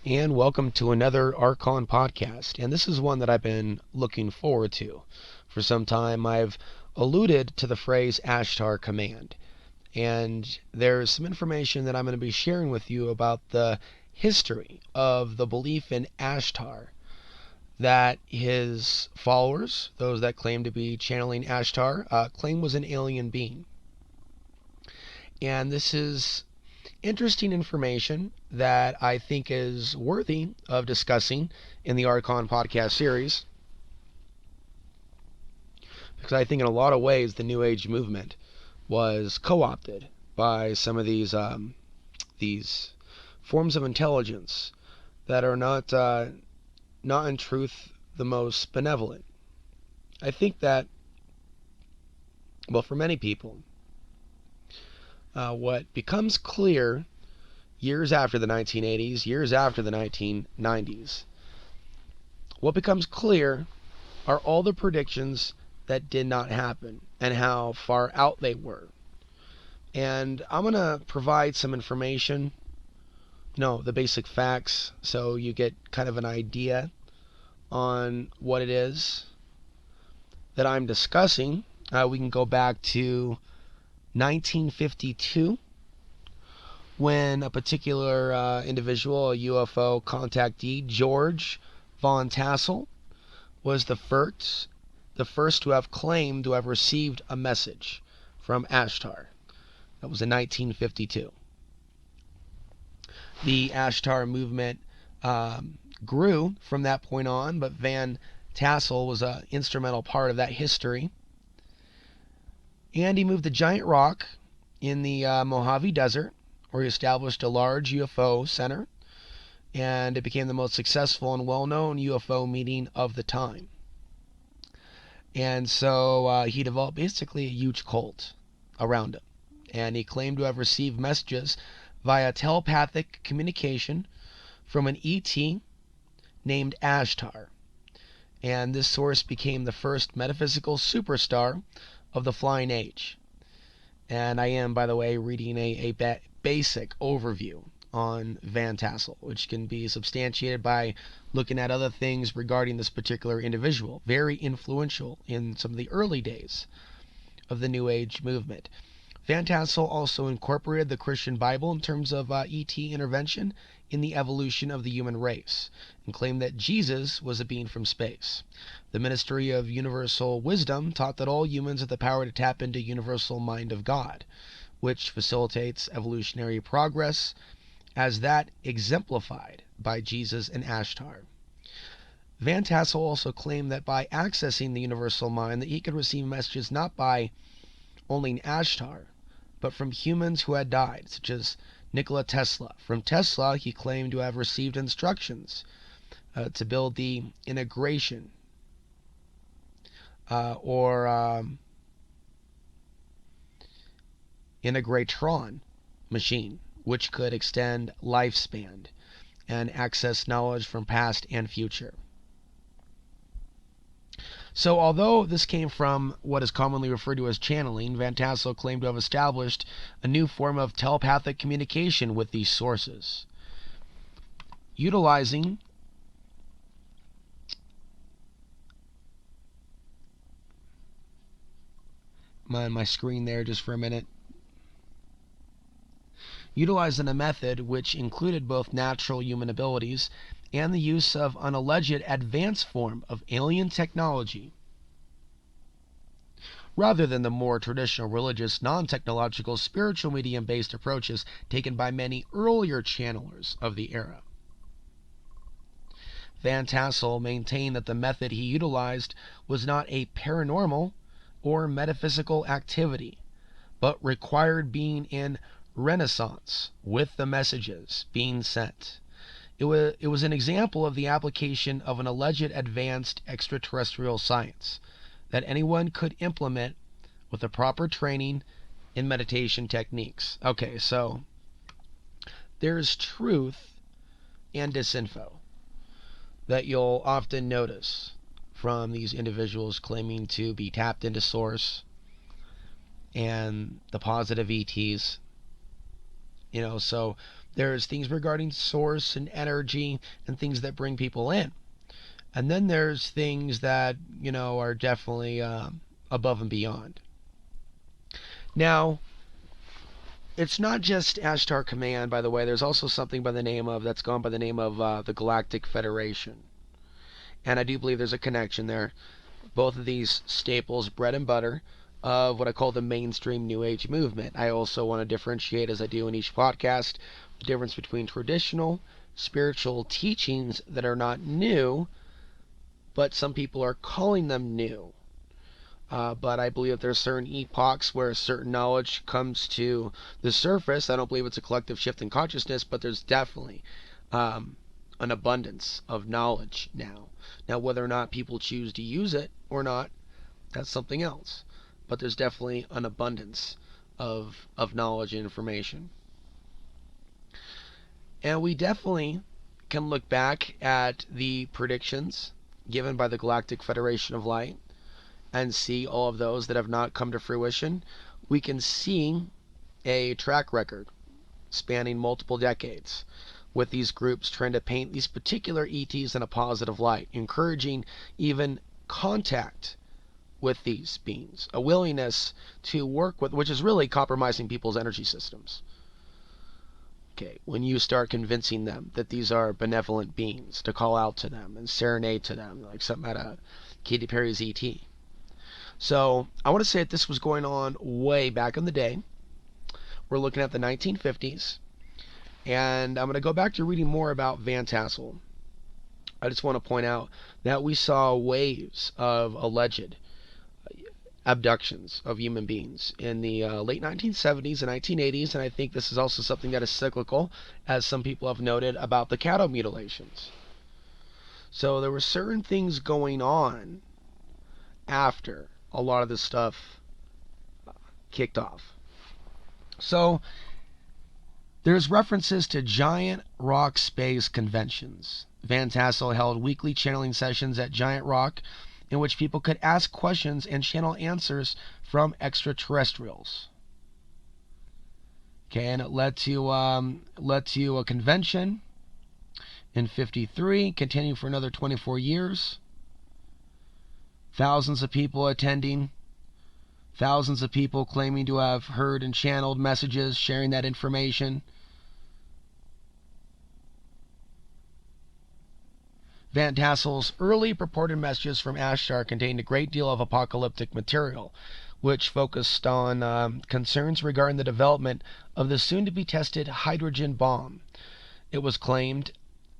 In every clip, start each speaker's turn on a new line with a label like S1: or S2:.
S1: and welcome to another Archon podcast. And this is one that I've been looking forward to for some time. I've alluded to the phrase Ashtar command, and there's some information that I'm going to be sharing with you about the history of the belief in Ashtar that his followers, those that claim to be channeling Ashtar, claim was an alien being. And this is interesting information that I think is worthy of discussing in the Archon podcast series, because I think in a lot of ways the New Age movement was co-opted by some of these forms of intelligence that are not in truth the most benevolent. I think that, well, for many people, what becomes clear years after the 1980s, years after the 1990s, what becomes clear are all the predictions that did not happen and how far out they were. And I'm going to provide some information, the basic facts, so you get kind of an idea on what it is that I'm discussing. We can go back to 1952, when a particular individual, a UFO contactee, George von Tassel, was the first to have claimed to have received a message from Ashtar. That was in 1952. The Ashtar movement grew from that point on, but Van Tassel was an instrumental part of that history. And he moved a giant rock in the Mojave Desert, where he established a large UFO center, and it became the most successful and well-known UFO meeting of the time. And so he developed basically a huge cult around him, and he claimed to have received messages via telepathic communication from an ET named Ashtar. And this source became the first metaphysical superstar of the Flying Age. And I am, by the way, reading a basic overview on Van Tassel, which can be substantiated by looking at other things regarding this particular individual. Very influential in some of the early days of the New Age movement. Van Tassel also incorporated the Christian Bible in terms of ET intervention in the evolution of the human race, and claimed that Jesus was a being from space. The Ministry of Universal Wisdom taught that all humans have the power to tap into universal mind of God, which facilitates evolutionary progress, as that exemplified by Jesus and Ashtar. Van Tassel also claimed that by accessing the universal mind, that he could receive messages not by only Ashtar, but from humans who had died, such as Nikola Tesla. From Tesla, he claimed to have received instructions to build the integration or integratron machine, which could extend lifespan and access knowledge from past and future. So although this came from what is commonly referred to as channeling, Van Tassel claimed to have established a new form of telepathic communication with these sources, utilizing my screen there just for a minute. Utilizing a method which included both natural human abilities and the use of an alleged advanced form of alien technology, rather than the more traditional religious, non-technological, spiritual medium-based approaches taken by many earlier channelers of the era. Van Tassel maintained that the method he utilized was not a paranormal or metaphysical activity, but required being in resonance with the messages being sent. It was an example of the application of an alleged advanced extraterrestrial science that anyone could implement with the proper training in meditation techniques. Okay, so there's truth and disinfo that you'll often notice from these individuals claiming to be tapped into source and the positive ETs. So There's things regarding source and energy and things that bring people in. And then there's things that, are definitely above and beyond. Now, it's not just Ashtar Command, by the way. There's also something that's gone by the name of the Galactic Federation. And I do believe there's a connection there. Both of these staples, bread and butter, of what I call the mainstream New Age movement. I also want to differentiate, as I do in each podcast, the difference between traditional spiritual teachings that are not new, but some people are calling them new. But I believe that there are certain epochs where certain knowledge comes to the surface. I don't believe it's a collective shift in consciousness, but there's definitely an abundance of knowledge now. Now, whether or not people choose to use it or not, that's something else. But there's definitely an abundance of knowledge and information. And we definitely can look back at the predictions given by the Galactic Federation of Light and see all of those that have not come to fruition. We can see a track record spanning multiple decades with these groups trying to paint these particular ETs in a positive light, encouraging even contact with these beings, a willingness to work with, which is really compromising people's energy systems. Okay, when you start convincing them that these are benevolent beings, to call out to them and serenade to them, like something out of Katy Perry's E.T. So I want to say that this was going on way back in the day. We're looking at the 1950s, and I'm going to go back to reading more about Van Tassel. I just want to point out that we saw waves of alleged abductions of human beings in the late 1970s and 1980s, and I think this is also something that is cyclical, as some people have noted about the cattle mutilations. So there were certain things going on after a lot of this stuff kicked off. So there's references to giant rock space conventions. Van Tassel held weekly channeling sessions at Giant Rock in which people could ask questions and channel answers from extraterrestrials. Okay, and it led to a convention in '53, continuing for another 24 years. Thousands of people attending, thousands of people claiming to have heard and channeled messages, sharing that information. Van Tassel's early purported messages from Ashtar contained a great deal of apocalyptic material, which focused on concerns regarding the development of the soon-to-be-tested hydrogen bomb. It was claimed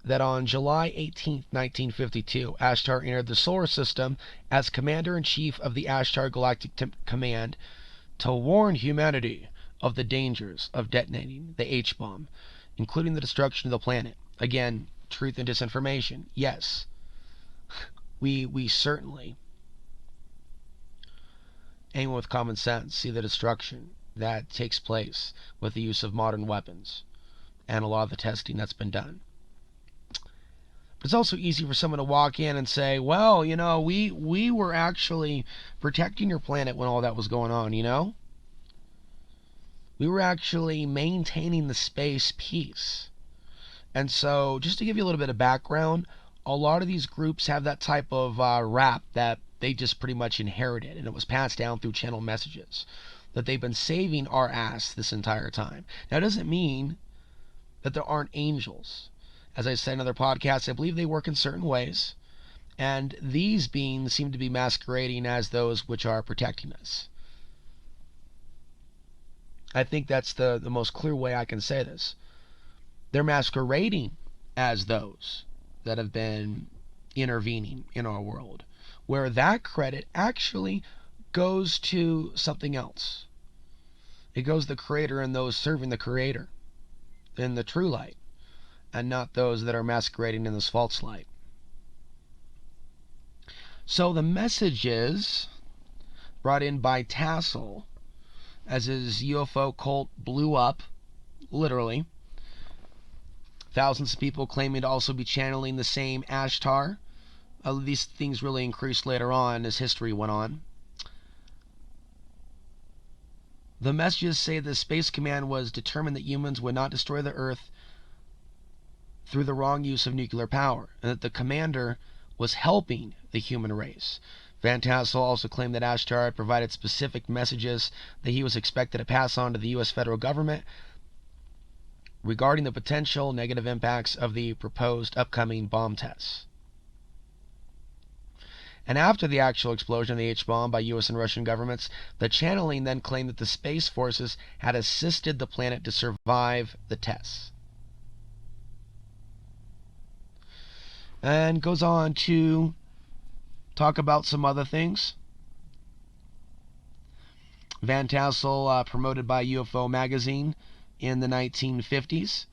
S1: that on July 18, 1952, Ashtar entered the solar system as Commander-in-Chief of the Ashtar Galactic Command to warn humanity of the dangers of detonating the H-bomb, including the destruction of the planet. Again, truth and disinformation. Yes, we certainly, anyone with common sense, see the destruction that takes place with the use of modern weapons and a lot of the testing that's been done. But it's also easy for someone to walk in and say, well, we were actually protecting your planet when all that was going on, We were actually maintaining the space peace. And so, just to give you a little bit of background, a lot of these groups have that type of rap that they just pretty much inherited, and it was passed down through channel messages, that they've been saving our ass this entire time. Now, it doesn't mean that there aren't angels. As I said in other podcasts, I believe they work in certain ways, and these beings seem to be masquerading as those which are protecting us. I think that's the most clear way I can say this. They're masquerading as those that have been intervening in our world, where that credit actually goes to something else. It goes to the Creator and those serving the Creator in the true light, and not those that are masquerading in this false light. So the messages brought in by Tassel, as his UFO cult blew up, literally, thousands of people claiming to also be channeling the same Ashtar. These things really increased later on as history went on. The messages say the Space Command was determined that humans would not destroy the Earth through the wrong use of nuclear power, and that the commander was helping the human race. Van Tassel also claimed that Ashtar had provided specific messages that he was expected to pass on to the U.S. federal government regarding the potential negative impacts of the proposed upcoming bomb tests. And after the actual explosion of the H-bomb by U.S. and Russian governments, the channeling then claimed that the Space Forces had assisted the planet to survive the tests. And goes on to talk about some other things. Van Tassel, promoted by UFO magazine in the 1950s,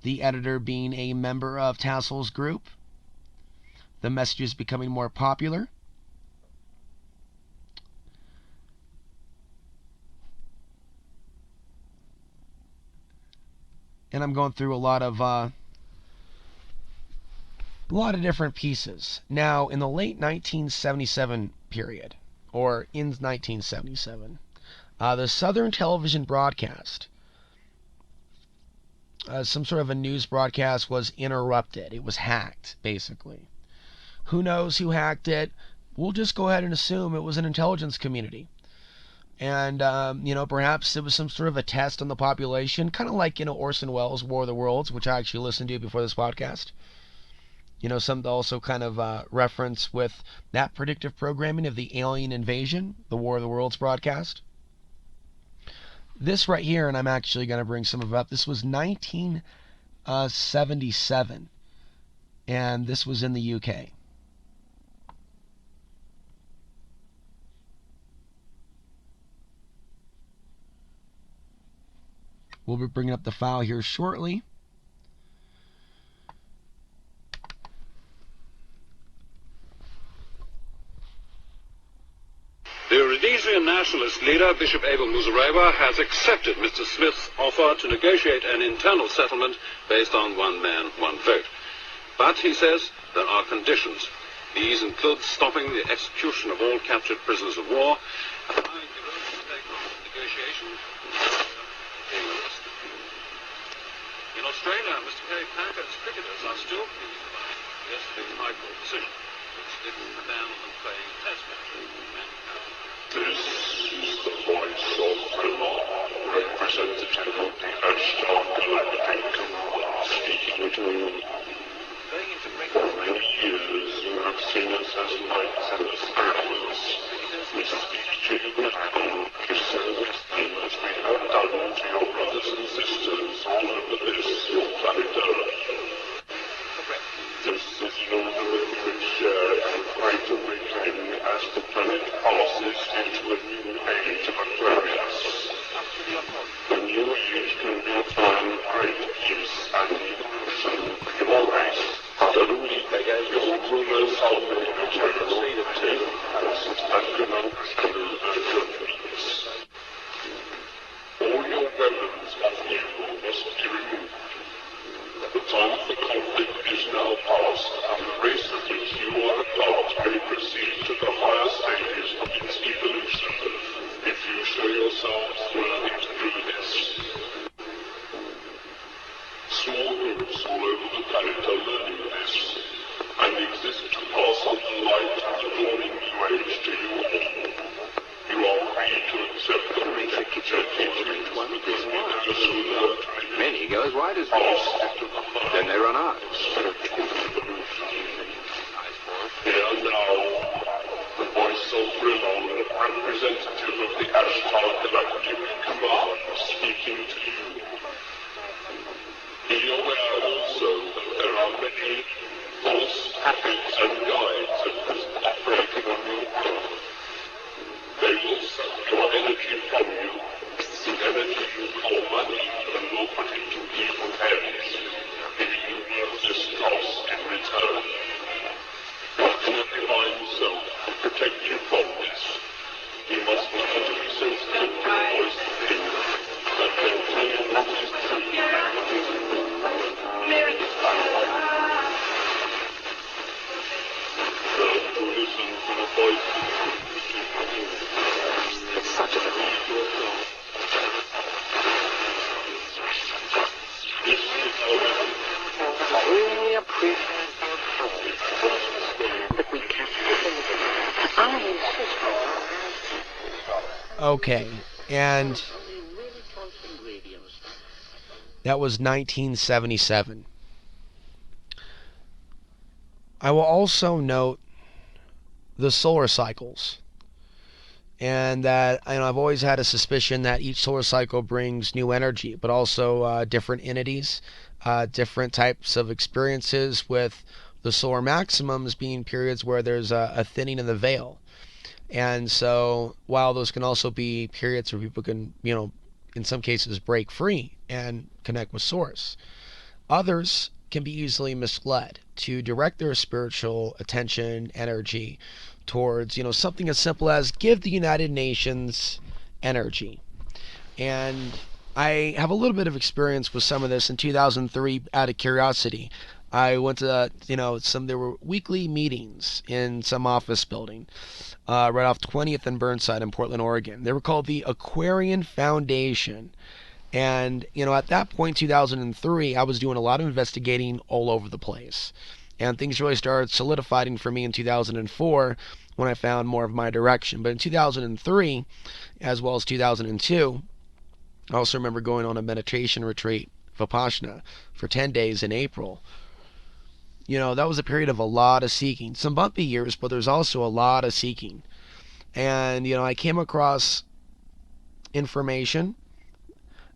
S1: the editor being a member of Tassel's group. The messages becoming more popular. And I'm going through a lot of different pieces. Now, in the late 1977 period, or in 1977, the Southern television broadcast, some sort of a news broadcast, was interrupted. It was hacked, basically. Who knows who hacked it? We'll just go ahead and assume it was an intelligence community. And, perhaps it was some sort of a test on the population, kind of like, Orson Welles' War of the Worlds, which I actually listened to before this podcast. Some also kind of reference with that predictive programming of the alien invasion, the War of the Worlds broadcast. This right here, and I'm actually going to bring some of it up, this was 1977, and this was in the UK. We'll be bringing up the file here shortly.
S2: The Rhodesian nationalist leader, Bishop Abel Muzorewa, has accepted Mr. Smith's offer to negotiate an internal settlement based on one man, one vote. But, he says, there are conditions. These include stopping the execution of all captured prisoners of war, allowing the Rhodes to take on negotiations. In Australia, Mr. Kerry Packard's cricketers are still pleading by yesterday's High Court decision, which lifted the ban on them playing Test matches.
S3: This is the voice of Prima, representative of the Ashtar Galactic, speaking to you. For many years you have seen us as lights and sparkles. We speak to you now to service them as we have done to your brothers and sisters all over this, your planet Earth. This is your deliberate share in great awakening as the planet passes into a new age of Aquarius. The new age can be a time of great peace and evolution for your race. Suddenly, your rulers are made materialistic and can overshadow their judgments. All your weapons of evil must be removed. The time for conflict is now past, and the race of which you are a part may proceed to the higher stages of its evolution, if you show yourselves worthy to do this. Small groups all over the planet are learning this, and exist to pass on the light of the dawning new age to you all. You are free to accept the predictive teachings because we never soon learn to make
S2: Many go as wide as this. Then they run out.
S3: Here now, the voice of Brillon, representative of the Ashtar Galactic Command, speaking to you. Be aware also that there are many false prophets and guides at present operating on your path. They will suck your energy from you, the energy you call money, and will put it to evil hands, giving you worthless dross in return. But can a divine self protect you from this? You must learn to be sensitive to the voice within, and maintain what is true. Learn to listen to the voice within.
S2: It's such a
S3: Read yourself. This is our message.
S4: appreciate your presence to understand that we can't do. I insist on
S1: Okay, and that was 1977. I will also note the solar cycles, and that I've always had a suspicion that each solar cycle brings new energy, but also different entities, different types of experiences, with the solar maximums being periods where there's a thinning of the veil. And so while those can also be periods where people can, in some cases break free and connect with source, others can be easily misled to direct their spiritual attention, energy towards, something as simple as give the United Nations energy. And I have a little bit of experience with some of this. In 2003, out of curiosity, I went to, there were weekly meetings in some office building, right off 20th and Burnside in Portland, Oregon. They were called the Aquarian Foundation. And, at that point, 2003, I was doing a lot of investigating all over the place. And things really started solidifying for me in 2004 when I found more of my direction. But in 2003, as well as 2002, I also remember going on a meditation retreat, Vipassana, for 10 days in April. That was a period of a lot of seeking. Some bumpy years, but there's also a lot of seeking. And, I came across information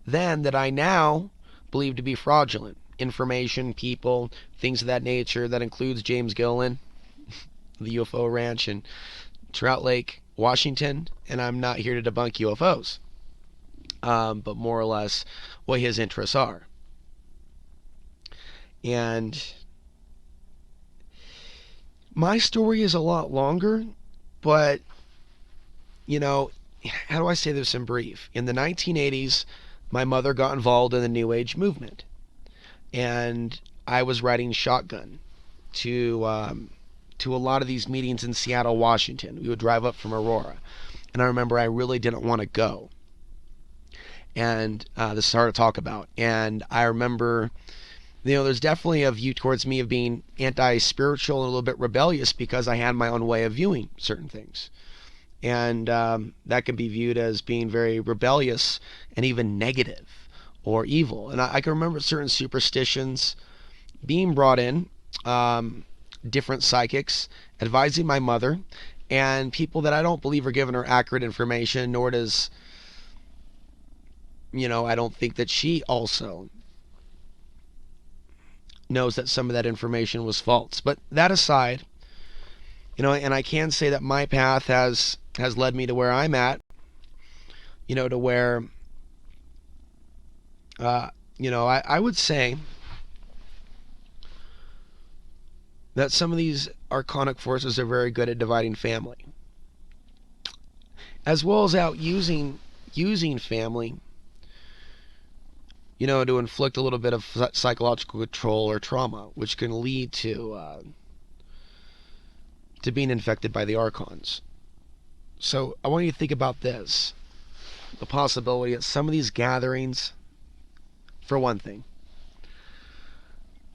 S1: then that I now believe to be fraudulent. Information, people, things of that nature. That includes James Gilliland, the UFO ranch in Trout Lake, Washington. And I'm not here to debunk UFOs, but more or less what his interests are. And my story is a lot longer, but, how do I say this in brief? In the 1980s, my mother got involved in the New Age movement, and I was riding shotgun to a lot of these meetings in Seattle, Washington. We would drive up from Aurora, and I remember I really didn't want to go. And this is hard to talk about. And I remember, there's definitely a view towards me of being anti-spiritual and a little bit rebellious because I had my own way of viewing certain things. And that can be viewed as being very rebellious and even negative or evil. And I can remember certain superstitions being brought in, different psychics advising my mother, and people that I don't believe are giving her accurate information, nor does, I don't think that she also knows that some of that information was false. But that aside, and I can say that my path has led me to where I'm at, to where, I would say that some of these archonic forces are very good at dividing family, as well as out using family, to inflict a little bit of psychological control or trauma, which can lead to being infected by the archons. So I want you to think about this. The possibility that some of these gatherings, for one thing,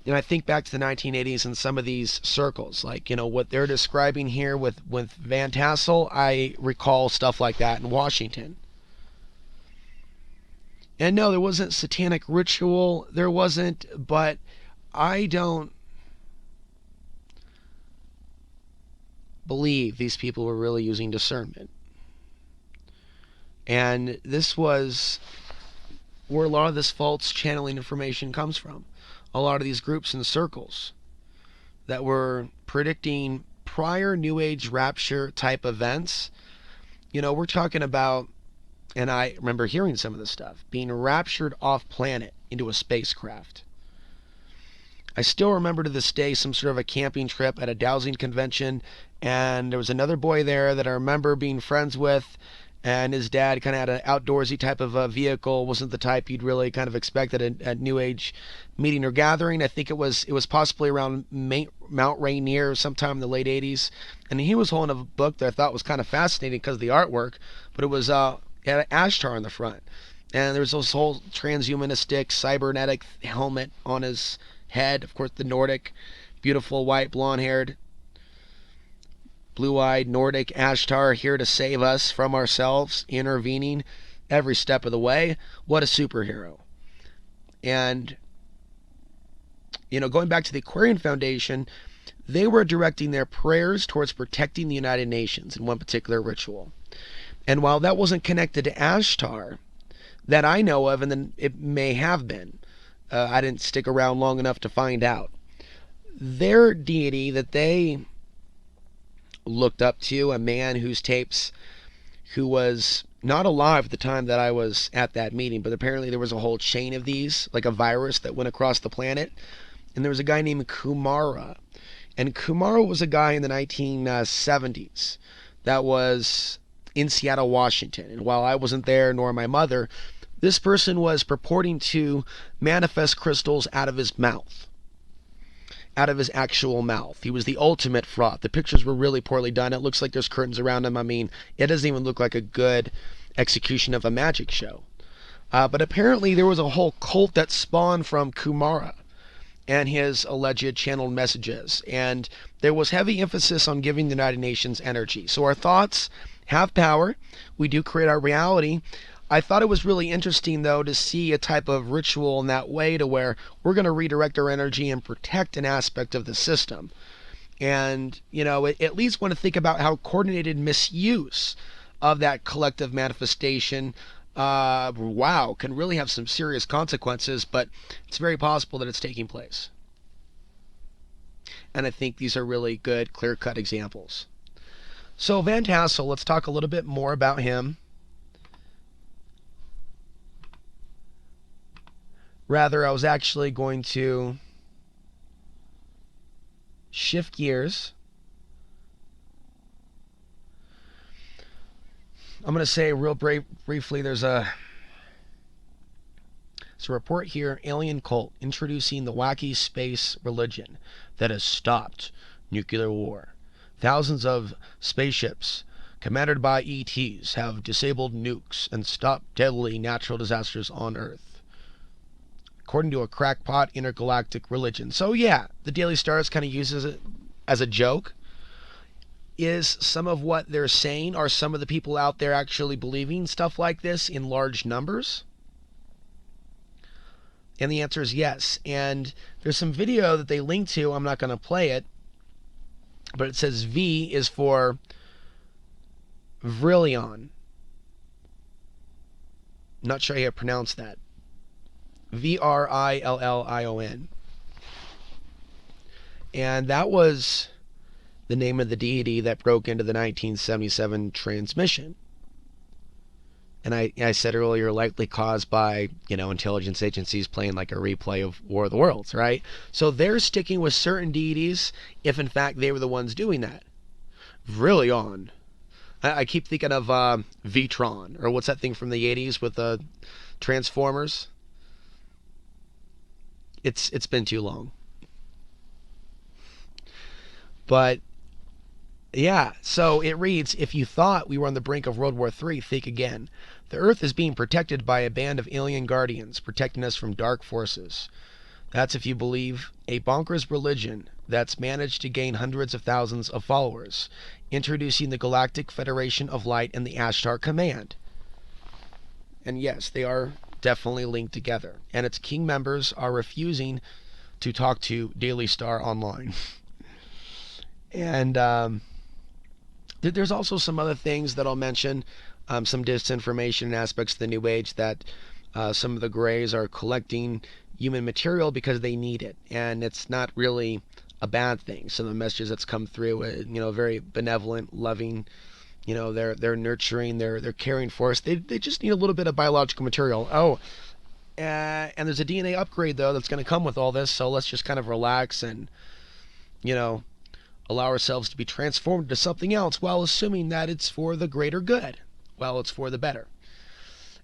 S1: I think back to the 1980s and some of these circles, like, what they're describing here with Van Tassel, I recall stuff like that in Washington. And no, there wasn't satanic ritual, there wasn't, but I don't believe these people were really using discernment. And this was where a lot of this false channeling information comes from. A lot of these groups and circles that were predicting prior New Age Rapture type events. We're talking about, and I remember hearing some of this stuff, being raptured off planet into a spacecraft. I still remember to this day some sort of a camping trip at a dowsing convention, and there was another boy there that I remember being friends with, and his dad kind of had an outdoorsy type of a vehicle. Wasn't the type you'd really kind of expect at a New Age meeting or gathering. I think it was possibly around Mount Rainier sometime in the late 80s, and he was holding a book that I thought was kind of fascinating because of the artwork, but it was had an Ashtar on the front, and there was this whole transhumanistic cybernetic helmet on his head. Of course, the Nordic, beautiful white, blonde-haired, blue-eyed Nordic Ashtar here to save us from ourselves, intervening every step of the way. What a superhero. And, going back to the Aquarian Foundation, they were directing their prayers towards protecting the United Nations in one particular ritual. And while that wasn't connected to Ashtar, that I know of, and then it may have been, I didn't stick around long enough to find out, their deity that they looked up to, a man whose tapes, who was not alive at the time that I was at that meeting, but apparently there was a whole chain of these, like a virus that went across the planet. And there was a guy named Kumara. And Kumara was a guy in the 1970s that was in Seattle, Washington. And while I wasn't there, nor my mother, this person was purporting to manifest crystals out of his mouth. Out of his actual mouth. He was the ultimate fraud. The pictures were really poorly done. It looks like there's curtains around him. I mean, it doesn't even look like a good execution of a magic show. But apparently there was a whole cult that spawned from Kumara and his alleged channeled messages. And there was heavy emphasis on giving the United Nations energy. So our thoughts have power. We do create our reality. I thought it was really interesting, though, to see a type of ritual in that way, to where we're going to redirect our energy and protect an aspect of the system. And, at least want to think about how coordinated misuse of that collective manifestation, can really have some serious consequences, but it's very possible that it's taking place. And I think these are really good, clear-cut examples. So Van Tassel, let's talk a little bit more about him. Rather, I was actually going to shift gears. I'm going to say real briefly, there's a report here, alien cult introducing the wacky space religion that has stopped nuclear war. Thousands of spaceships commanded by ETs have disabled nukes and stopped deadly natural disasters on Earth, according to a crackpot intergalactic religion. So yeah, the Daily Star kind of uses it as a joke. Is some of what they're saying, are some of the people out there actually believing stuff like this in large numbers? And the answer is yes. And there's some video that they link to. I'm not going to play it, but it says V is for Vrillion. Not sure how to pronounce that. Vrillion. And that was the name of the deity that broke into the 1977 transmission. And I said earlier, likely caused by, intelligence agencies playing like a replay of War of the Worlds, right? So they're sticking with certain deities if in fact they were the ones doing that. Vrillion. I keep thinking of Vitron, or what's that thing from the 80s with the Transformers? It's been too long. But yeah, so it reads, if you thought we were on the brink of World War III, think again. The Earth is being protected by a band of alien guardians, protecting us from dark forces. That's if you believe a bonkers religion that's managed to gain hundreds of thousands of followers, introducing the Galactic Federation of Light and the Ashtar Command. And yes, they are definitely linked together. And its king members are refusing to talk to Daily Star online. And there's also some other things that I'll mention, some disinformation aspects of the New Age, that some of the Greys are collecting human material because they need it, and it's not really a bad thing. Some of the messages that's come through, very benevolent, loving, they're nurturing, they're caring for us. They just need a little bit of biological material. And there's a DNA upgrade though that's going to come with all this, so let's just kind of relax and allow ourselves to be transformed into something else, while assuming that it's for the greater good, while it's for the better.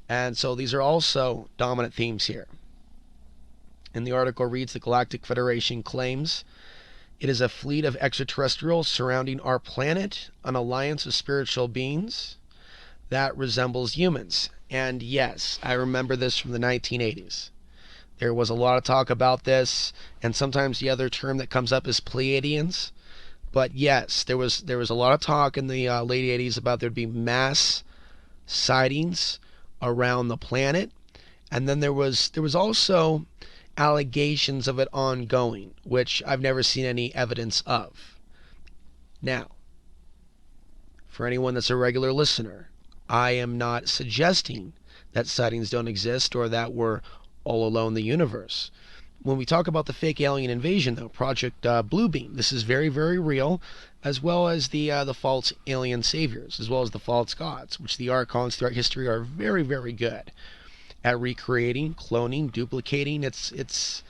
S1: And so these are also dominant themes here. And the article reads, the Galactic Federation claims it is a fleet of extraterrestrials surrounding our planet, an alliance of spiritual beings that resembles humans. And yes, I remember this from the 1980s. There was a lot of talk about this, and sometimes the other term that comes up is Pleiadians. But yes, there was a lot of talk in the late 80s about there'd be mass sightings around the planet, and then there was also allegations of it ongoing, which I've never seen any evidence of. Now, for anyone that's a regular listener, I am not suggesting that sightings don't exist or that we're all alone in the universe. When we talk about the fake alien invasion, though, Project Bluebeam, this is very, very real, as well as the false alien saviors, as well as the false gods, which the Archons throughout history are very, very good at recreating, cloning, duplicating. It's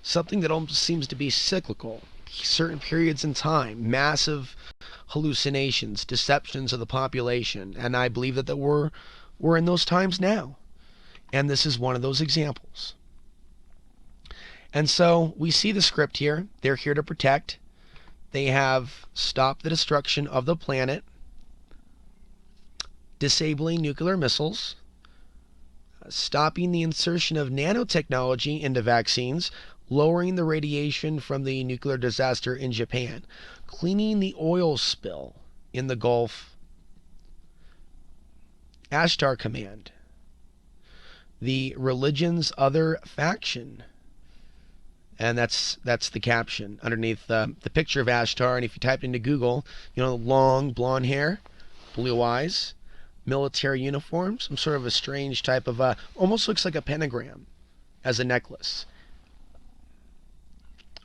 S1: something that almost seems to be cyclical. Certain periods in time, massive hallucinations, deceptions of the population, and I believe that we're in those times now. And this is one of those examples. And so we see the script here. They're here to protect. They have stopped the destruction of the planet, disabling nuclear missiles, stopping the insertion of nanotechnology into vaccines, lowering the radiation from the nuclear disaster in Japan, cleaning the oil spill in the Gulf, Ashtar Command, the religion's other faction. And that's the caption underneath the picture of Ashtar. And if you type into Google, long blonde hair, blue eyes, military uniform, some sort of a strange type of almost looks like a pentagram as a necklace.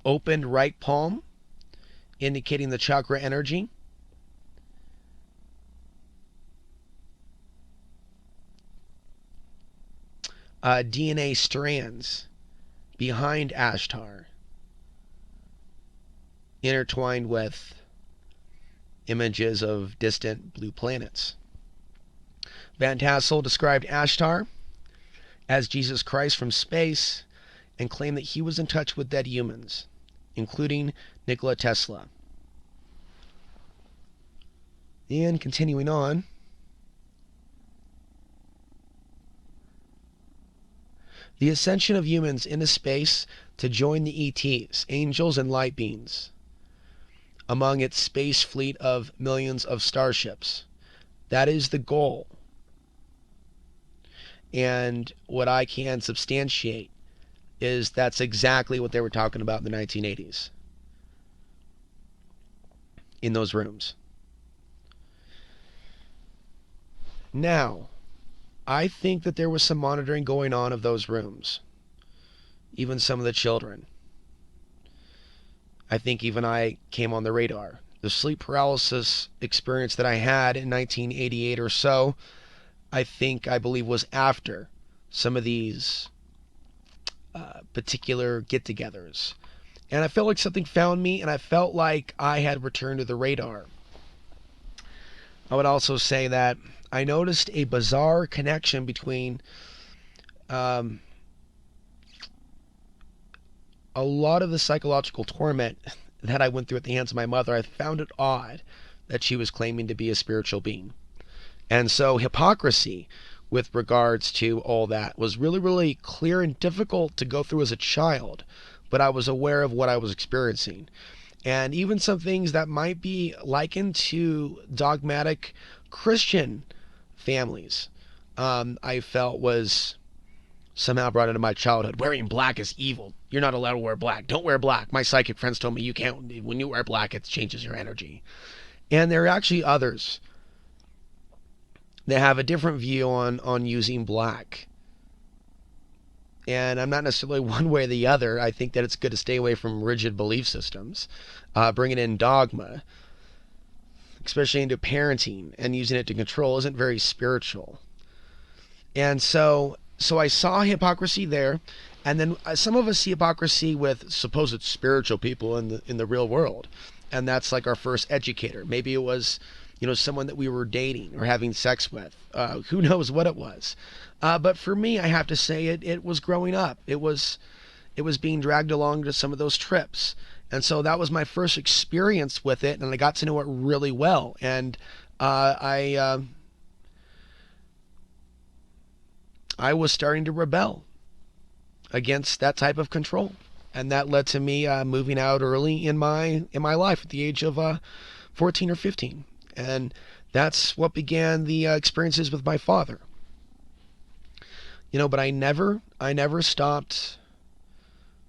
S1: Opened right palm, indicating the chakra energy. DNA strands behind Ashtar, intertwined with images of distant blue planets. Van Tassel described Ashtar as Jesus Christ from space and claimed that he was in touch with dead humans, including Nikola Tesla. And continuing on, the ascension of humans into space to join the ETs, angels and light beings, among its space fleet of millions of starships. That is the goal. And what I can substantiate is that's exactly what they were talking about in the 1980s in those rooms. Now, I think that there was some monitoring going on of those rooms. Even some of the children. I think even I came on the radar. The sleep paralysis experience that I had in 1988 or so, I believe was after some of these particular get-togethers. And I felt like something found me, and I felt like I had returned to the radar. I would also say that I noticed a bizarre connection between a lot of the psychological torment that I went through at the hands of my mother. I found it odd that she was claiming to be a spiritual being. And so hypocrisy with regards to all that was really, really clear and difficult to go through as a child. But I was aware of what I was experiencing. And even some things that might be likened to dogmatic Christian families, I felt was somehow brought into my childhood. Wearing black is evil. You're not allowed to wear black. Don't wear black. My psychic friends told me you can't. When you wear black, it changes your energy. And there are actually others that have a different view on using black. And I'm not necessarily one way or the other. I think that it's good to stay away from rigid belief systems. Bringing in dogma, especially into parenting and using it to control, isn't very spiritual. And so I saw hypocrisy there. And then some of us see hypocrisy with supposed spiritual people in the real world. And that's like our first educator. Maybe it was, someone that we were dating or having sex with. Who knows what it was. But for me, I have to say it was growing up. It was being dragged along to some of those trips. And so that was my first experience with it, and I got to know it really well. And I was starting to rebel. against that type of control. And that led to me moving out early in my life at the age of 14 or 15. And that's what began the experiences with my father. But I never stopped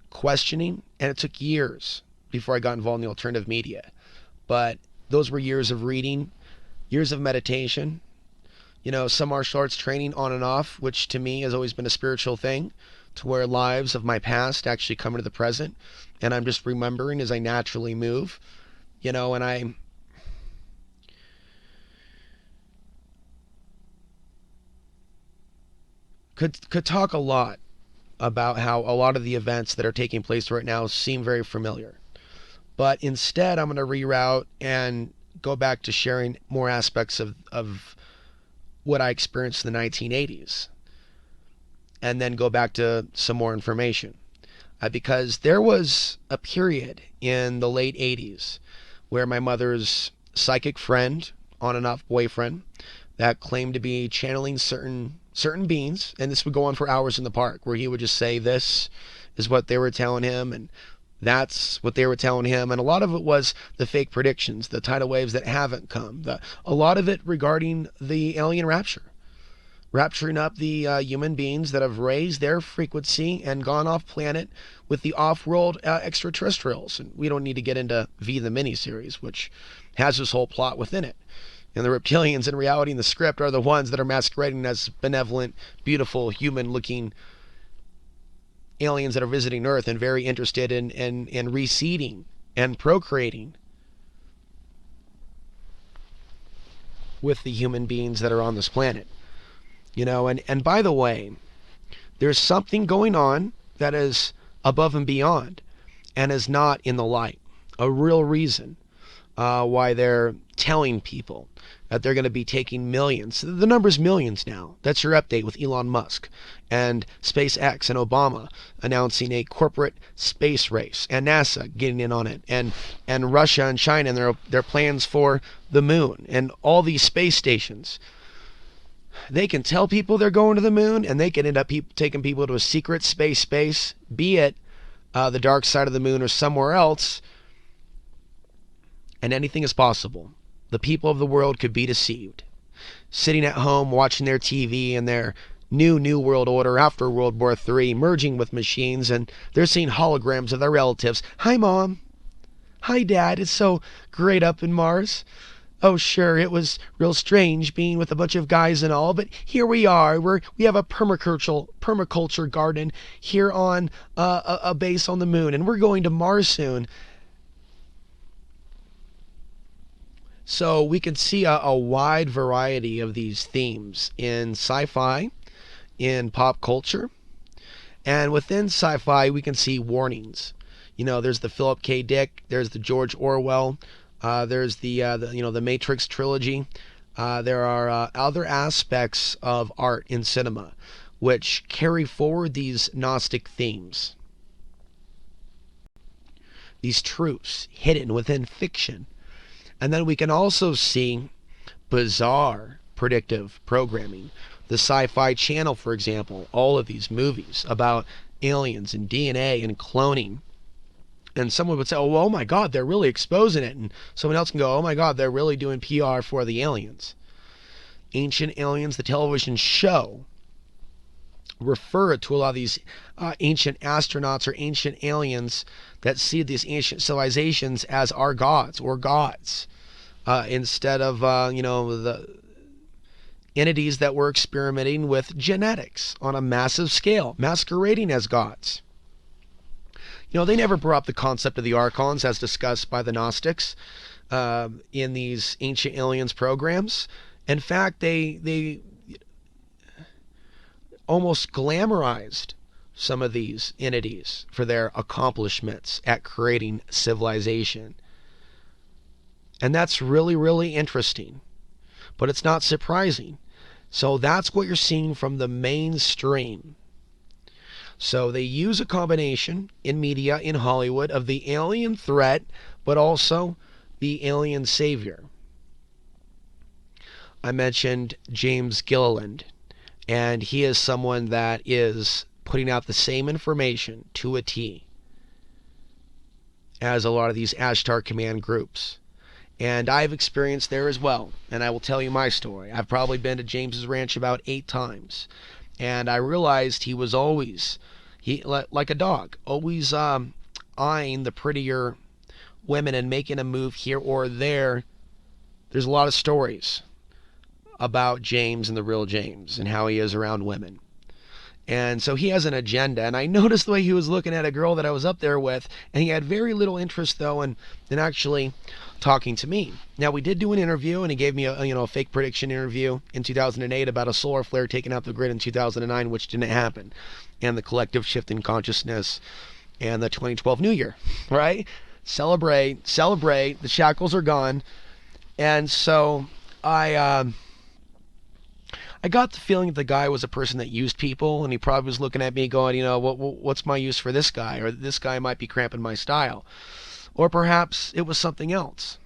S1: questioning, and it took years before I got involved in the alternative media. But those were years of reading, years of meditation, some martial arts training on and off, which to me has always been a spiritual thing, to where lives of my past actually come into the present, and I'm just remembering as I naturally move, and I could talk a lot about how a lot of the events that are taking place right now seem very familiar. But instead, I'm going to reroute and go back to sharing more aspects of what I experienced in the 1980s, and then go back to some more information. Because there was a period in the late 80s where my mother's psychic friend, on and off boyfriend, that claimed to be channeling certain beings, and this would go on for hours in the park, where he would just say this is what they were telling him, and that's what they were telling him. And a lot of it was the fake predictions, the tidal waves that haven't come, a lot of it regarding the alien rapture, rapturing up the human beings that have raised their frequency and gone off planet with the off-world extraterrestrials. And we don't need to get into V the miniseries, which has this whole plot within it. And the reptilians in reality in the script are the ones that are masquerading as benevolent, beautiful, human-looking aliens that are visiting Earth and very interested in reseeding and procreating with the human beings that are on this planet. And by the way, there's something going on that is above and beyond and is not in the light. A real reason why they're telling people that they're going to be taking millions. The number's millions now. That's your update with Elon Musk and SpaceX and Obama announcing a corporate space race, and NASA getting in on it, and Russia and China and their plans for the moon and all these space stations. They can tell people they're going to the moon, and they can end up taking people to a secret space, be it the dark side of the moon or somewhere else, and anything is possible. The people of the world could be deceived, sitting at home watching their TV and their new world order after World War III, merging with machines, and they're seeing holograms of their relatives. Hi, Mom. Hi, Dad. It's so great up in Mars. Oh, sure, it was real strange being with a bunch of guys and all, but here we are. We have a permaculture garden here on a base on the moon, and we're going to Mars soon. So we can see a wide variety of these themes in sci-fi, in pop culture, and within sci-fi we can see warnings. There's the Philip K. Dick, there's the George Orwell, there's the Matrix trilogy. There are other aspects of art in cinema which carry forward these Gnostic themes, these truths hidden within fiction. And then we can also see bizarre predictive programming. The Sci-Fi Channel, for example, all of these movies about aliens and DNA and cloning. And someone would say, oh my God, they're really exposing it. And someone else can go, oh my God, they're really doing PR for the aliens. Ancient Aliens, the television show, refer to a lot of these ancient astronauts or ancient aliens that see these ancient civilizations as our gods or gods. Instead of, the entities that were experimenting with genetics on a massive scale, masquerading as gods. They never brought up the concept of the Archons as discussed by the Gnostics in these Ancient Aliens programs. In fact, they almost glamorized some of these entities for their accomplishments at creating civilization. And that's really, really interesting. But it's not surprising. So that's what you're seeing from the mainstream. So they use a combination in media, in Hollywood, of the alien threat, but also the alien savior. I mentioned James Gilliland, and he is someone that is putting out the same information to a T as a lot of these Ashtar command groups. And I've experienced there as well. And I will tell you my story. I've probably been to James's ranch about 8 times. And I realized he was always, like a dog, always eyeing the prettier women and making a move here or there. There's a lot of stories about James and the real James and how he is around women. And so he has an agenda. And I noticed the way he was looking at a girl that I was up there with, and he had very little interest, though, in actually talking to me. Now, we did do an interview, and he gave me a fake prediction interview in 2008 about a solar flare taking out the grid in 2009, which didn't happen, and the collective shift in consciousness, and the 2012 New Year, right? Celebrate, the shackles are gone. And so I got the feeling that the guy was a person that used people, and he probably was looking at me going, what's my use for this guy? Or this guy might be cramping my style. Or perhaps it was something else.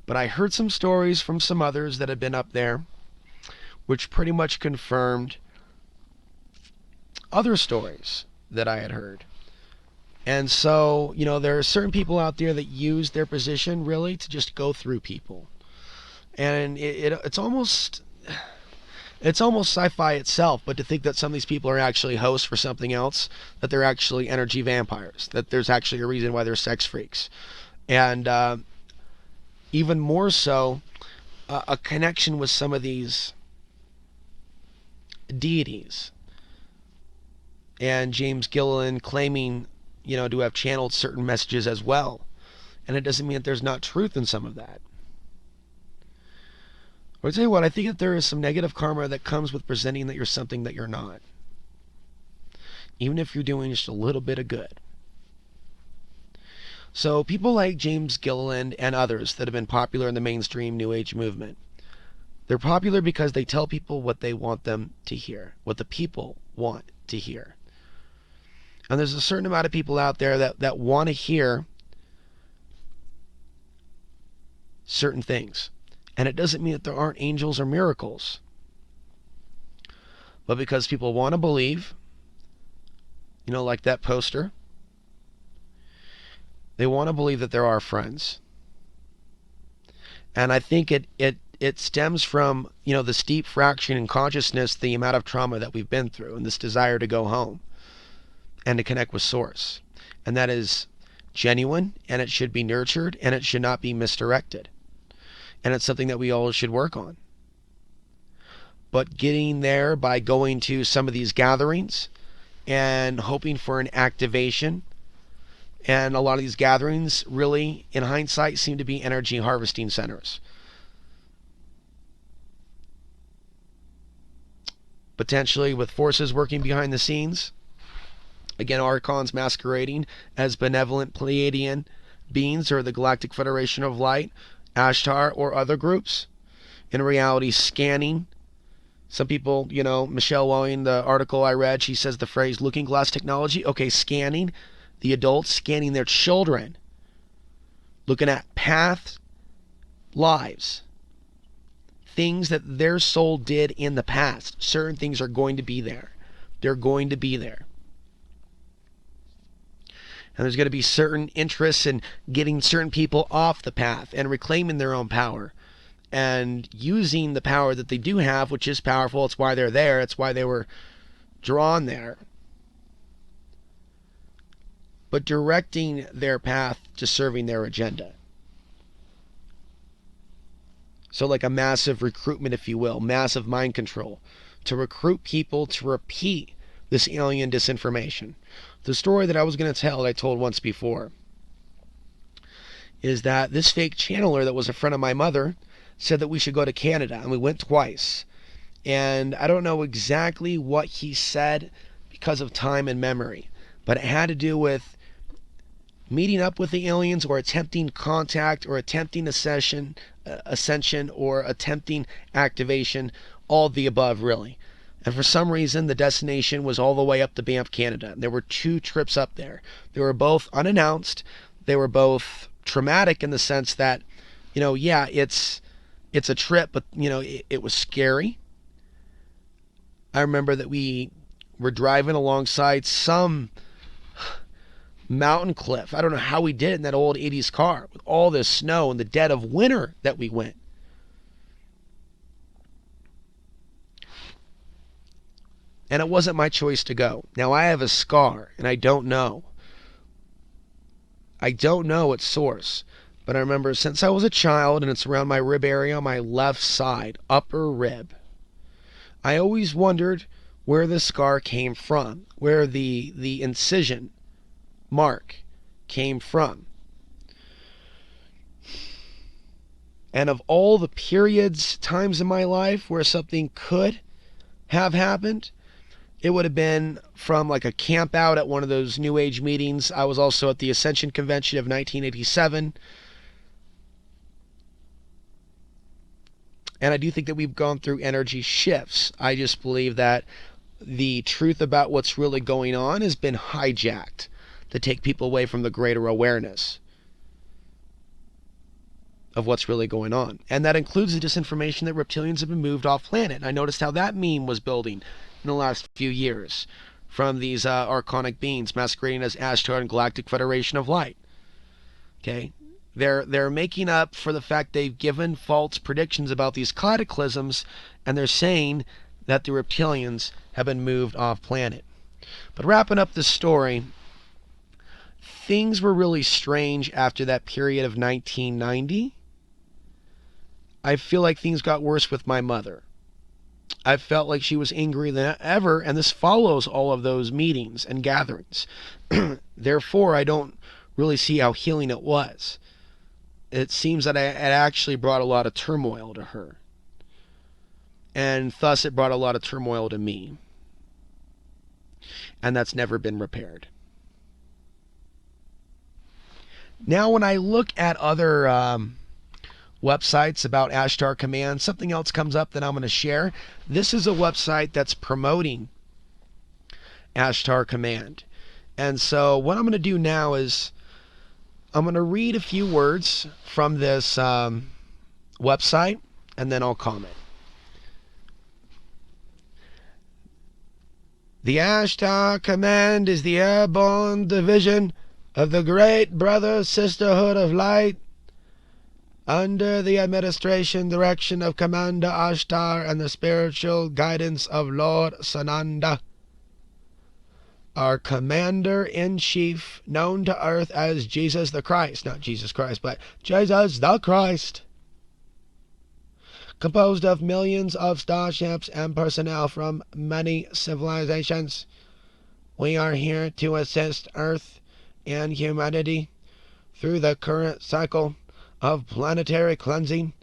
S1: But I heard some stories from some others that had been up there, which pretty much confirmed other stories that I had heard. And so, there are certain people out there that use their position really to just go through people. And it's almost sci-fi itself, but to think that some of these people are actually hosts for something else, that they're actually energy vampires, that there's actually a reason why they're sex freaks. And even more so, a connection with some of these deities. And James Gilliland claiming, to have channeled certain messages as well. And it doesn't mean that there's not truth in some of that. I'll tell you what, I think that there is some negative karma that comes with presenting that you're something that you're not. Even if you're doing just a little bit of good. So people like James Gilliland and others that have been popular in the mainstream New Age movement, they're popular because they tell people what they want them to hear, what the people want to hear. And there's a certain amount of people out there that want to hear certain things. And it doesn't mean that there aren't angels or miracles. But because people want to believe, like that poster, they want to believe that there are friends. And I think it stems from, the steep fracturing in consciousness, the amount of trauma that we've been through, and this desire to go home and to connect with Source. And that is genuine, and it should be nurtured, and it should not be misdirected. And it's something that we all should work on. But getting there by going to some of these gatherings and hoping for an activation, and a lot of these gatherings really, in hindsight, seem to be energy harvesting centers. Potentially with forces working behind the scenes. Again, archons masquerading as benevolent Pleiadian beings or the Galactic Federation of Light, Ashtar, or other groups. In reality, scanning. Some people, Michelle Welling, the article I read, she says the phrase looking glass technology. Okay, scanning. The adults scanning their children. Looking at past lives. Things that their soul did in the past. Certain things are going to be there. They're going to be there. And there's going to be certain interests in getting certain people off the path and reclaiming their own power. And using the power that they do have, which is powerful. It's why they're there. It's why they were drawn there. But directing their path to serving their agenda. So like a massive recruitment, if you will, massive mind control, to recruit people to repeat this alien disinformation. The story that I was going to tell that I told once before is that this fake channeler that was a friend of my mother said that we should go to Canada, and we went twice. And I don't know exactly what he said because of time and memory, but it had to do with meeting up with the aliens or attempting contact or attempting ascension or attempting activation, all of the above really. And for some reason the destination was all the way up to Banff, Canada. There were 2 trips up there. They were both unannounced. They were both traumatic in the sense that, it's a trip, but it was scary. I remember that we We're driving alongside some mountain cliff. I don't know how we did it in that old 80s car with all this snow in the dead of winter that we went. And it wasn't my choice to go. Now I have a scar, and I don't know. I don't know its source. But I remember since I was a child, and it's around my rib area on my left side, upper rib, I always wondered where the scar came from, where the incision mark came from. And of all the periods, times in my life where something could have happened, it would have been from like a camp out at one of those New Age meetings. I was also at the Ascension Convention of 1987. And I do think that we've gone through energy shifts. I just believe that the truth about what's really going on has been hijacked to take people away from the greater awareness of what's really going on. And that includes the disinformation that reptilians have been moved off planet. And I noticed how that meme was building in the last few years from these Archonic beings masquerading as Ashtar and Galactic Federation of Light. Okay? They're making up for the fact they've given false predictions about these cataclysms, and they're saying that the reptilians have been moved off planet. But wrapping up the story, things were really strange after that period of 1990. I feel like things got worse with my mother. I felt like she was angrier than ever, and this follows all of those meetings and gatherings. Therefore, I don't really see how healing it was. It seems that it actually brought a lot of turmoil to her. And thus it brought a lot of turmoil to me. And that's never been repaired. Now when I look at other websites about Ashtar Command, something else comes up that I'm going to share. This is a website that's promoting Ashtar Command. And so what I'm going to do now is I'm going to read a few words from this website, and then I'll comment. The Ashtar Command is the airborne division of the Great Brother Sisterhood of Light under the administration direction of Commander Ashtar and the spiritual guidance of Lord Sananda. Our Commander-in-Chief, known to Earth as Jesus the Christ, not Jesus Christ, but Jesus the Christ, composed of millions of starships and personnel from many civilizations. We are here to assist Earth and humanity through the current cycle of planetary cleansing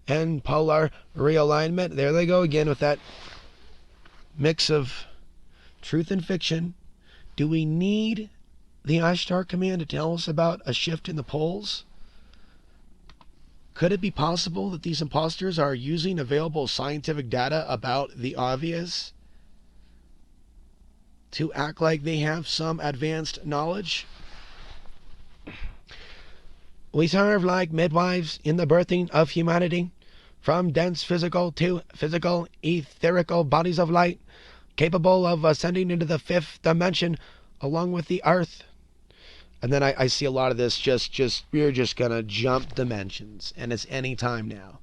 S1: and polar realignment. There they go again with that mix of truth and fiction. Do we need the Ashtar Command to tell us about a shift in the poles? Could it be possible that these imposters are using available scientific data about the obvious to act like they have some advanced knowledge? We serve like midwives in the birthing of humanity, from dense physical to physical etherical bodies of light, capable of ascending into the fifth dimension along with the earth. And then I see a lot of this we're just gonna jump dimensions, and it's any time now.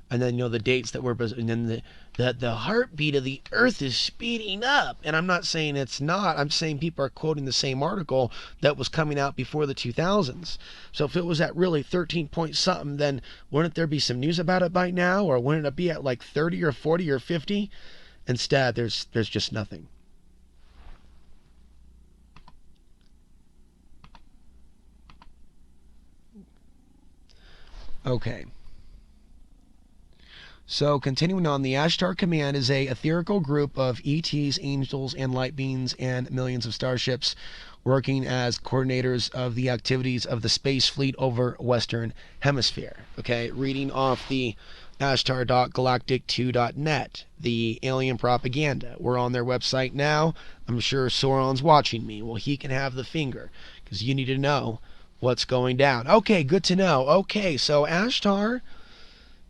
S1: And then the dates that we're, and then the heartbeat of the earth is speeding up. And I'm not saying it's not. I'm saying people are quoting the same article that was coming out before the 2000s. So if it was at really 13 point something, then wouldn't there be some news about it by now? Or wouldn't it be at like 30 or 40 or 50? Instead, there's just nothing. Okay. So continuing on, the Ashtar Command is a etherical group of ETs, angels, and light beings, and millions of starships working as coordinators of the activities of the space fleet over Western Hemisphere. Okay, reading off the ashtar.galactic2.net, the alien propaganda. We're on their website now. I'm sure Sauron's watching me. Well, he can have the finger, because you need to know what's going down. Okay, good to know. Okay, so Ashtar,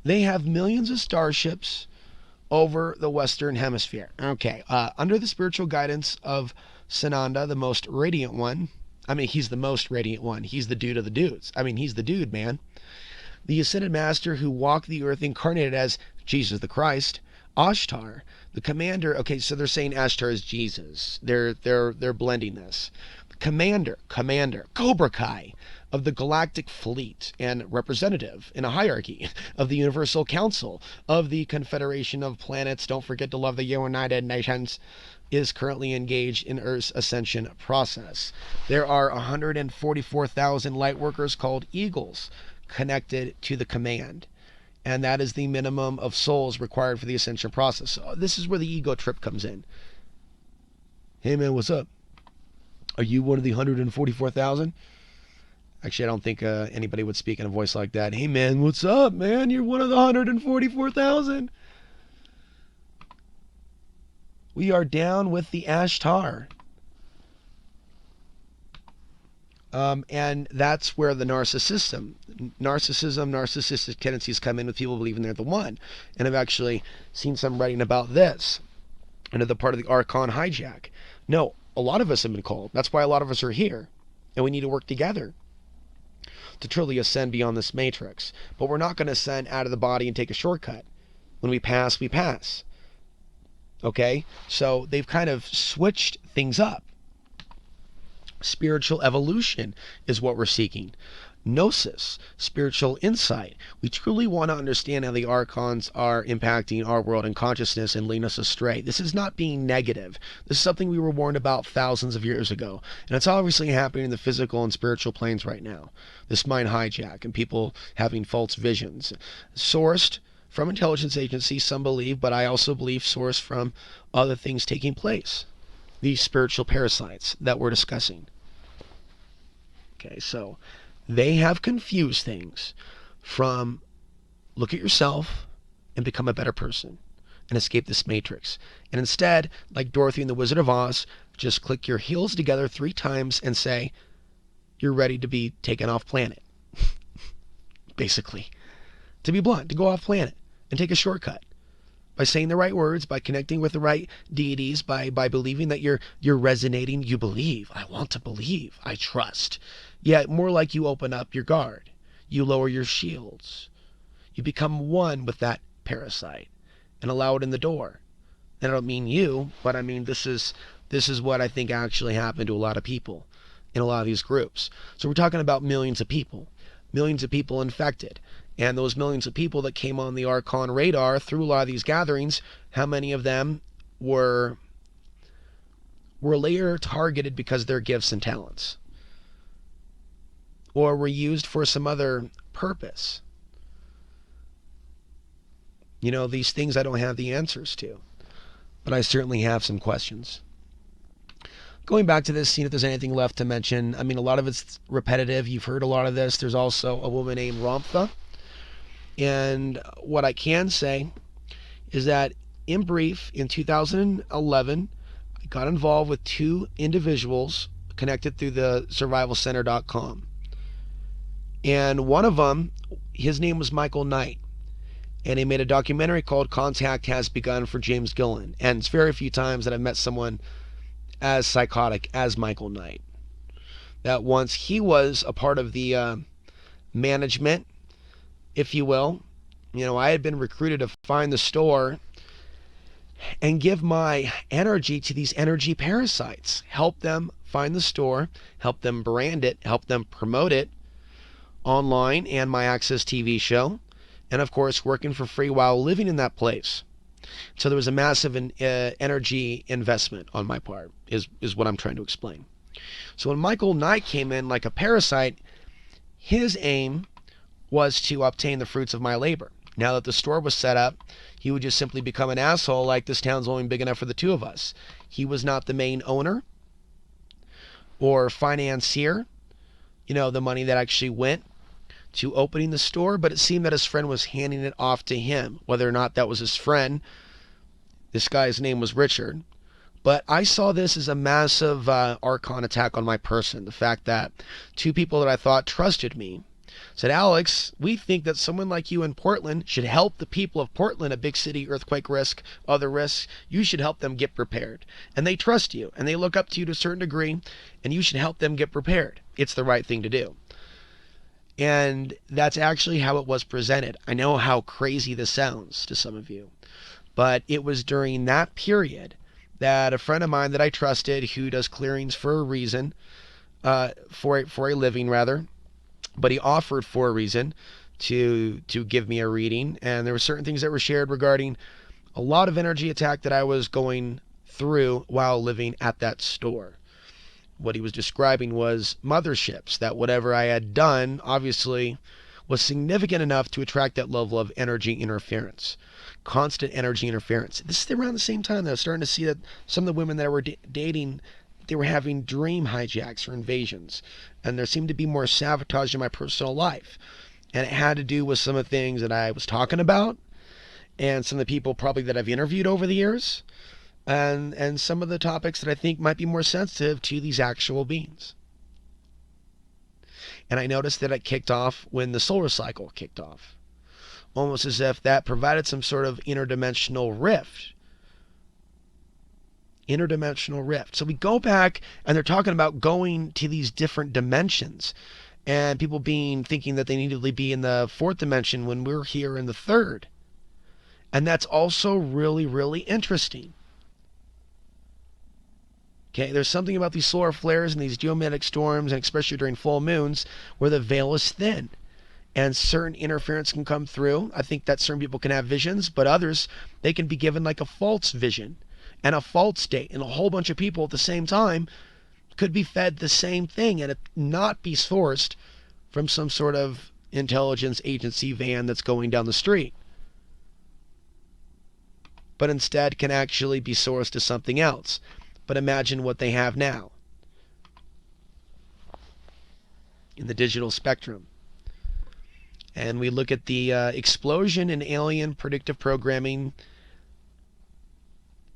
S1: they have millions of starships over the Western Hemisphere. Okay, under the spiritual guidance of Sananda, the most radiant one. I mean, he's the most radiant one. He's the dude of the dudes. I mean, he's the dude, man. The ascended master who walked the earth incarnated as Jesus the Christ, Ashtar, the commander. Okay, so they're saying Ashtar is Jesus. They're blending this. Commander, Cobra Kai of the Galactic Fleet and representative in a hierarchy of the Universal Council of the Confederation of Planets. Don't forget to love the United Nations. Is currently engaged in Earth's ascension process. There are 144,000 light workers called Eagles connected to the command, and that is the minimum of souls required for the ascension process. So this is where the ego trip comes in. Hey man, what's up? Are you one of the 144,000? Actually, I don't think anybody would speak in a voice like that. Hey man, what's up, man? You're one of the 144,000. We are down with the Ashtar. And that's where the narcissistic tendencies come in with people believing they're the one. And I've actually seen some writing about this under the part of the Archon hijack. No, a lot of us have been called. That's why a lot of us are here. And we need to work together to truly ascend beyond this matrix. But we're not going to ascend out of the body and take a shortcut. When we pass, we pass. Okay? So they've kind of switched things up. Spiritual evolution is what we're seeking. Gnosis, spiritual insight. We truly want to understand how the Archons are impacting our world and consciousness and leading us astray. This is not being negative. This is something we were warned about thousands of years ago. And it's obviously happening in the physical and spiritual planes right now. This mind hijack and people having false visions. Sourced from intelligence agencies, some believe, but I also believe sourced from other things taking place. These spiritual parasites that we're discussing. Okay, so they have confused things from look at yourself and become a better person and escape this matrix. And instead, like Dorothy and the Wizard of Oz, just click your heels together 3 times and say, you're ready to be taken off planet. Basically. To be blunt, to go off planet and take a shortcut. By saying the right words, by connecting with the right deities, by believing that you're resonating, you believe. I want to believe. I trust. Yet more like you open up your guard. You lower your shields. You become one with that parasite and allow it in the door. And I don't mean you, but I mean this is what I think actually happened to a lot of people in a lot of these groups. So we're talking about millions of people infected. And those millions of people that came on the Archon radar through a lot of these gatherings, how many of them were later targeted because of their gifts and talents? Or were used for some other purpose? You know, these things I don't have the answers to. But I certainly have some questions. Going back to this, seeing if there's anything left to mention. I mean, a lot of it's repetitive. You've heard a lot of this. There's also a woman named Ramtha. And what I can say is that, in brief, in 2011, I got involved with 2 individuals connected through the survivalcenter.com. And one of them, his name was Michael Knight. And he made a documentary called Contact Has Begun for James Gillen. And it's very few times that I've met someone as psychotic as Michael Knight. That once he was a part of the management, if you will. You know, I had been recruited to find the store and give my energy to these energy parasites. Help them find the store, help them brand it, help them promote it online and my Access TV show. And of course, working for free while living in that place. So there was a massive energy investment on my part, is what I'm trying to explain. So when Michael Knight came in like a parasite, his aim was to obtain the fruits of my labor. Now that the store was set up, he would just simply become an asshole, like this town's only big enough for the 2 of us. He was not the main owner or financier, you know, the money that actually went to opening the store, but it seemed that his friend was handing it off to him. Whether or not that was his friend, this guy's name was Richard. But I saw this as a massive Archon attack on my person. The fact that 2 people that I thought trusted me Said, Alex, we think that someone like you in Portland should help the people of Portland, a big city, earthquake risk, other risks. You should help them get prepared. And they trust you, and they look up to you to a certain degree, and you should help them get prepared. It's the right thing to do. And that's actually how it was presented. I know how crazy this sounds to some of you, but it was during that period that a friend of mine that I trusted, who does clearings for a reason, for a living rather, but he offered for a reason to give me a reading, and there were certain things that were shared regarding a lot of energy attack that I was going through while living at that store. What he was describing was motherships, that whatever I had done obviously was significant enough to attract that level of energy interference, constant energy interference. This is around the same time that I was starting to see that some of the women that I were dating, they were having dream hijacks or invasions, and there seemed to be more sabotage in my personal life. And it had to do with some of the things that I was talking about, and some of the people probably that I've interviewed over the years, and some of the topics that I think might be more sensitive to these actual beings. And I noticed that it kicked off when the solar cycle kicked off, almost as if that provided some sort of interdimensional rift. Interdimensional rift. So we go back, and they're talking about going to these different dimensions, and people thinking that they needed to be in the fourth dimension when we're here in the third. And that's also really, really interesting. Okay, there's something about these solar flares and these geomagnetic storms, and especially during full moons, where the veil is thin and certain interference can come through. I think that certain people can have visions, but others, they can be given like a false vision and a false state, and a whole bunch of people at the same time could be fed the same thing, and it not be sourced from some sort of intelligence agency van that's going down the street, but instead can actually be sourced to something else. But imagine what they have now in the digital spectrum. And we look at the explosion in alien predictive programming,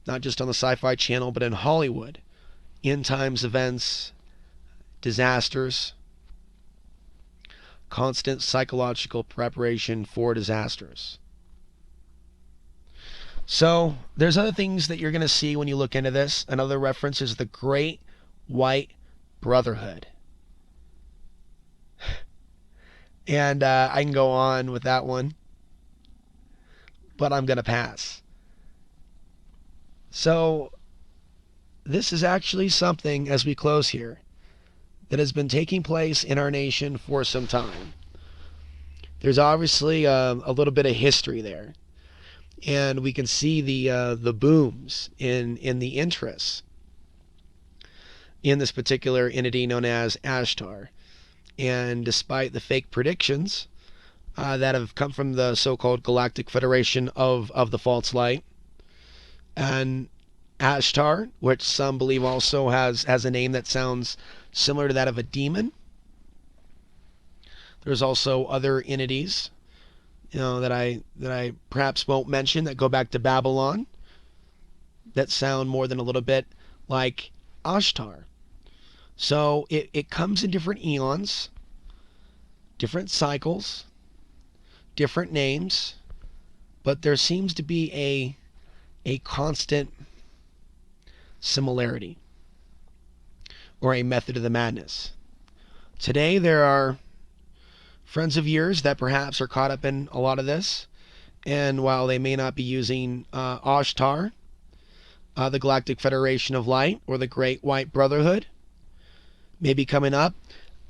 S1: not just on the Sci-Fi Channel, but in Hollywood. End times events, disasters, constant psychological preparation for disasters. So there's other things that you're going to see when you look into this. Another reference is the Great White Brotherhood. And I can go on with that one, but I'm going to pass. So this is actually something, as we close here, that has been taking place in our nation for some time. There's obviously a little bit of history there. And we can see the booms in the interests in this particular entity known as Ashtar. And despite the fake predictions that have come from the so-called Galactic Federation of the false light, and Ashtar, which some believe also has a name that sounds similar to that of a demon. There's also other entities, that I perhaps won't mention, that go back to Babylon, that sound more than a little bit like Ashtar. So it comes in different eons, different cycles, different names, but there seems to be a constant similarity, or a method of the madness. Today there are friends of yours that perhaps are caught up in a lot of this, and while they may not be using Ashtar, the Galactic Federation of Light, or the Great White Brotherhood may be coming up,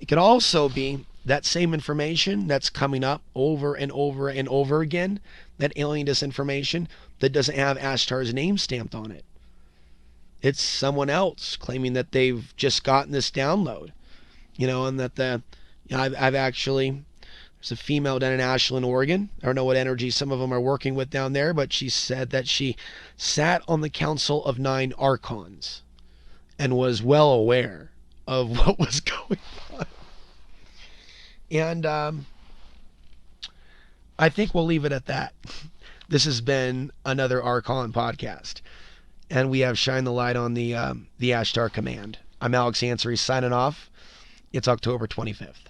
S1: it could also be that same information that's coming up over and over and over again, that alien disinformation that doesn't have Ashtar's name stamped on it. It's someone else claiming that they've just gotten this download, and that I've actually, there's a female down in Ashland, Oregon. I don't know what energy some of them are working with down there, but she said that she sat on the Council of 9 Archons and was well aware of what was going on. And I think we'll leave it at that. This has been another Archon podcast, and we have shined the light on the Ashtar Command. I'm Alex Ansary signing off. It's October 25th.